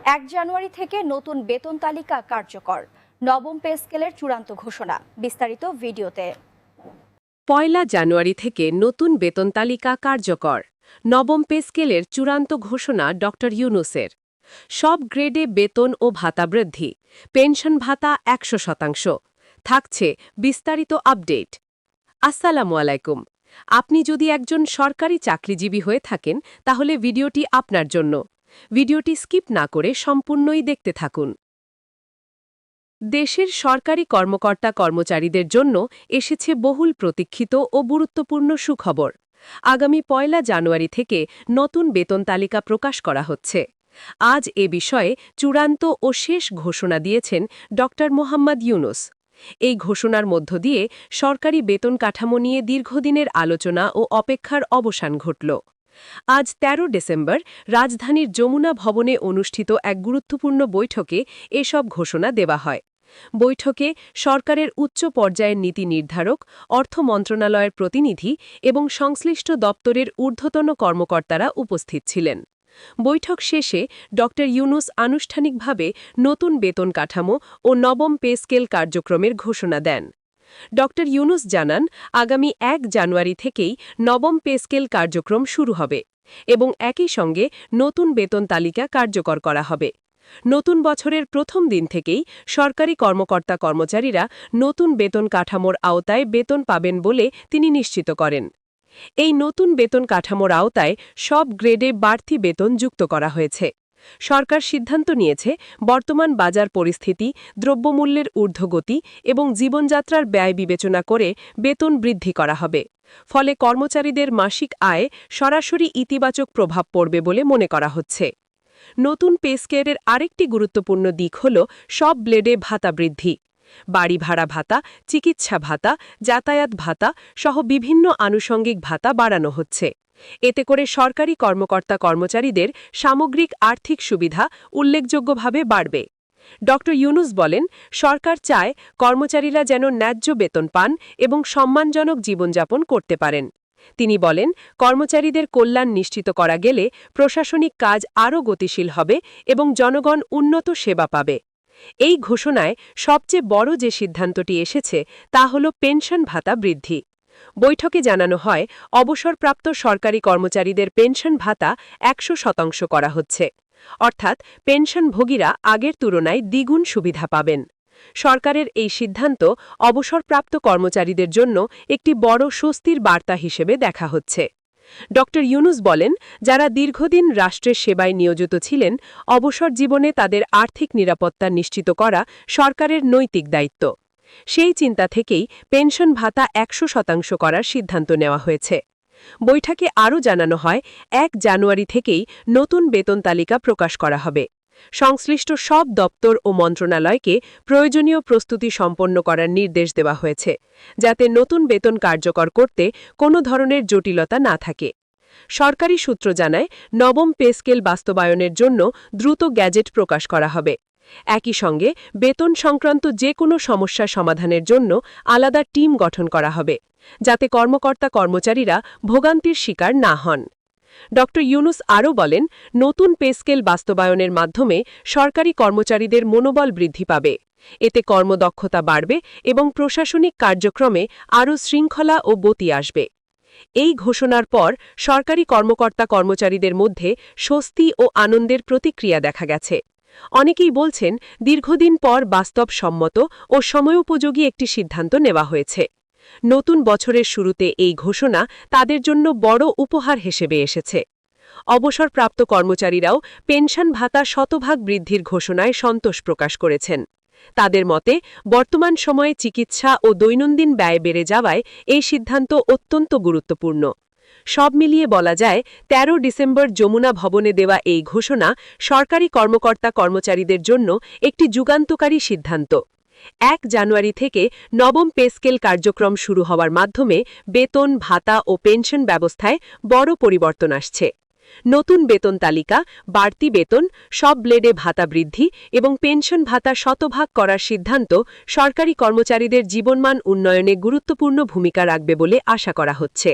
১ জানুয়ারি থেকে নতুন বেতন তালিকা কার্যকর। নবম পে স্কেলের চূড়ান্ত ঘোষণা। বিস্তারিত ভিডিওতে। ১ জানুয়ারি থেকে নতুন বেতন তালিকা কার্যকর। নবম পে স্কেলের চূড়ান্ত ঘোষণা ড ইউনূসের। সব গ্রেডে বেতন ও ভাতা বৃদ্ধি, পেনশন ভাতা ১০০%। থাকছে বিস্তারিত আপডেট। আসসালামু আলাইকুম। আপনি যদি একজন সরকারি চাকরিজীবী হয়ে থাকেন তাহলে ভিডিওটি আপনার জন্য। ভিডিওটি স্কিপ না করে সম্পূর্ণই দেখতে থাকুন। দেশের সরকারি কর্মকর্তা কর্মচারীদের জন্য এসেছে বহুল প্রতীক্ষিত ও গুরুত্বপূর্ণ সুখবর। আগামী ১ জানুয়ারি থেকে নতুন বেতন তালিকা প্রকাশ করা হচ্ছে। আজ এ বিষয়ে চূড়ান্ত ও শেষ ঘোষণা দিয়েছেন ড মোহাম্মদ ইউনূস। এই ঘোষণার মধ্য দিয়ে সরকারি বেতন কাঠামো নিয়ে দীর্ঘদিনের আলোচনা ও অপেক্ষার অবসান ঘটল। আজ ১৩ ডিসেম্বর রাজধানীর যমুনা ভবনে অনুষ্ঠিত এক গুরুত্বপূর্ণ বৈঠকে এসব ঘোষণা দেওয়া হয়। বৈঠকে সরকারের উচ্চ পর্যায়ের নীতি নির্ধারক, অর্থ মন্ত্রণালয়ের প্রতিনিধি এবং সংশ্লিষ্ট দপ্তরের ঊর্ধ্বতন কর্মকর্তারা উপস্থিত ছিলেন। বৈঠক শেষে ড ইউনূস আনুষ্ঠানিকভাবে নতুন বেতন কাঠামো ও নবম পে স্কেল কার্যক্রমের ঘোষণা দেন। ড ইউনূস জানান, আগামী ১ জানুয়ারি থেকেই নবম পে স্কেল কার্যক্রম শুরু হবে এবং একই সঙ্গে নতুন বেতন তালিকা কার্যকর করা হবে। নতুন বছরের প্রথম দিন থেকেই সরকারি কর্মকর্তা কর্মচারীরা নতুন বেতন কাঠামোর আওতায় বেতন পাবেন বলে তিনি নিশ্চিত করেন। এই নতুন বেতন কাঠামোর আওতায় সব গ্রেডে বাড়তি বেতন যুক্ত করা হয়েছে। সরকার সিদ্ধান্ত নিয়েছে বর্তমান বাজার পরিস্থিতি, দ্রব্যমূল্যের ঊর্ধ্বগতি এবং জীবনযাত্রার ব্যয় বিবেচনা করে বেতন বৃদ্ধি করা হবে। ফলে কর্মচারীদের মাসিক আয়ে সরাসরি ইতিবাচক প্রভাব পড়বে বলে মনে করা হচ্ছে। নতুন পে স্কেলের আরেকটি গুরুত্বপূর্ণ দিক হল সব ব্লেডে ভাতা বৃদ্ধি। বাড়ি ভাড়া ভাতা, চিকিৎসা ভাতা, যাতায়াত ভাতা সহ বিভিন্ন আনুষঙ্গিক ভাতা বাড়ানো হচ্ছে। এতে করে সরকারি কর্মকর্তা কর্মচারীদের সামগ্রিক আর্থিক সুবিধা উল্লেখযোগ্যভাবে বাড়বে। ড ইউনূস বলেন, সরকার চায় কর্মচারীরা যেন ন্যায্য বেতন পান এবং সম্মানজনক জীবনযাপন করতে পারেন। তিনি বলেন, কর্মচারীদের কল্যাণ নিশ্চিত করা গেলে প্রশাসনিক কাজ আরও গতিশীল হবে এবং জনগণ উন্নত সেবা পাবে। এই ঘোষণায় সবচেয়ে বড় যে সিদ্ধান্তটি এসেছে তা হল পেনশন ভাতা বৃদ্ধি। বৈঠকে জানানো হয়, অবসরপ্রাপ্ত সরকারি কর্মচারীদের পেনশন ভাতা ১০০% করা হচ্ছে। অর্থাৎ পেনশনভোগীরা আগের তুলনায় দ্বিগুণ সুবিধা পাবেন। সরকারের এই সিদ্ধান্ত অবসরপ্রাপ্ত কর্মচারীদের জন্য একটি বড় স্বস্তির বার্তা হিসেবে দেখা হচ্ছে। ড ইউনূস বলেন, যারা দীর্ঘদিন রাষ্ট্রের সেবায় নিয়োজিত ছিলেন, অবসর জীবনে তাদের আর্থিক নিরাপত্তা নিশ্চিত করা সরকারের নৈতিক দায়িত্ব। সেই চিন্তা থেকেই পেনশন ভাতা ১০০% করার সিদ্ধান্ত নেওয়া হয়েছে। বৈঠকে আরও জানানো হয়, ১ জানুয়ারি থেকেই নতুন বেতন তালিকা প্রকাশ করা হবে। সংশ্লিষ্ট সব দপ্তর ও মন্ত্রণালয়কে প্রয়োজনীয় প্রস্তুতি সম্পন্ন করার নির্দেশ দেওয়া হয়েছে, যাতে নতুন বেতন কার্যকর করতে কোনো ধরনের জটিলতা না থাকে। সরকারি সূত্র জানায়, নবম পে স্কেল বাস্তবায়নের জন্য দ্রুত গ্যাজেট প্রকাশ করা হবে। একই সঙ্গে বেতন সংক্রান্ত যে কোনো সমস্যা সমাধানের জন্য আলাদা টিম গঠন করা হবে, যাতে কর্মকর্তা কর্মচারীরা ভোগান্তির শিকার না হন। ড ইউনূস আরও বলেন, নতুন পে স্কেল বাস্তবায়নের মাধ্যমে সরকারি কর্মচারীদের মনোবল বৃদ্ধি পাবে। এতে কর্মদক্ষতা বাড়বে এবং প্রশাসনিক কার্যক্রমে আরও শৃঙ্খলা ও গতি আসবে। এই ঘোষণার পর সরকারি কর্মকর্তা কর্মচারীদের মধ্যে স্বস্তি ও আনন্দের প্রতিক্রিয়া দেখা গেছে। অনেকেই বলছেন, দীর্ঘদিন পর বাস্তবসম্মত ও সময়োপযোগী একটি সিদ্ধান্ত নেওয়া হয়েছে। নতুন বছরের শুরুতে এই ঘোষণা তাদের জন্য বড় উপহার হিসেবে এসেছে। অবসরপ্রাপ্ত কর্মচারীরাও পেনশন ভাতা ১০০% বৃদ্ধির ঘোষণায় সন্তোষ প্রকাশ করেছেন। তাদের মতে, বর্তমান সময়ে চিকিৎসা ও দৈনন্দিন ব্যয় বেড়ে যাওয়ায় এই সিদ্ধান্ত অত্যন্ত গুরুত্বপূর্ণ। সব মিলিয়ে বলা যায়, ১৩ ডিসেম্বর যমুনা ভবনে দেওয়া এই ঘোষণা সরকারি কর্মকর্তা কর্মচারীদের জন্য একটি যুগান্তকারী সিদ্ধান্ত। ১ জানুয়ারি থেকে নবম পে স্কেল কার্যক্রম শুরু হওয়ার মাধ্যমে বেতন, ভাতা ও পেনশন ব্যবস্থায় বড় পরিবর্তন আসছে। নতুন বেতন তালিকা, বাড়তি বেতন, সব ব্লেডে ভাতা বৃদ্ধি এবং পেনশন ভাতা ১০০% করার সিদ্ধান্ত সরকারি কর্মচারীদের জীবনমান উন্নয়নে গুরুত্বপূর্ণ ভূমিকা রাখবে বলে আশা করা হচ্ছে।